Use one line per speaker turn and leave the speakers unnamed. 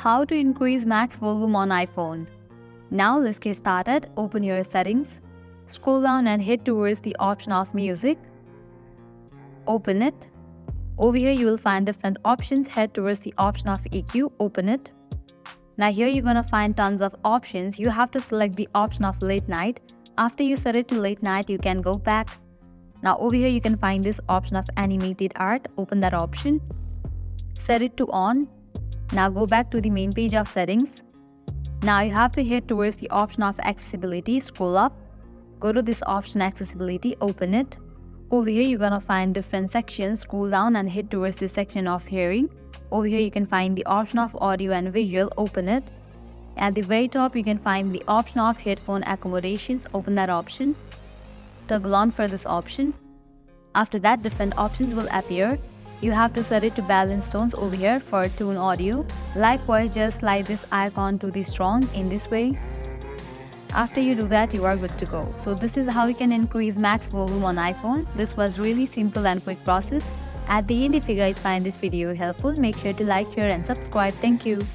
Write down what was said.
how to increase max volume on iPhone. Now let's get started. Open your settings, scroll down and head towards the option of music. Open it. Over here you will find different options. Head towards the option of EQ. Open it. Now here you're gonna find tons of options. You have to select the option of late night. After you set it to late night, you can go back. Now over here you can find this option of animated art. Open that option. Set it to on. Now go back to the main page of settings. Now you have to head towards the option of accessibility. Scroll up. Go to this option accessibility. Open it. Over here you're gonna find different sections. Scroll down and head towards the section of hearing. Over here you can find the option of audio and visual. Open it. At the very top you can find the option of headphone accommodations. Open that option. Toggle on for this option. After that, different options will appear. You have to set it to balance tones over here for tune audio. Likewise, just slide this icon to the strong in this way. After you do that, you are good to go. So this is how you can increase max volume on iPhone. This was really simple and quick process. At the end, if you guys find this video helpful, make sure to like, share and subscribe. Thank you.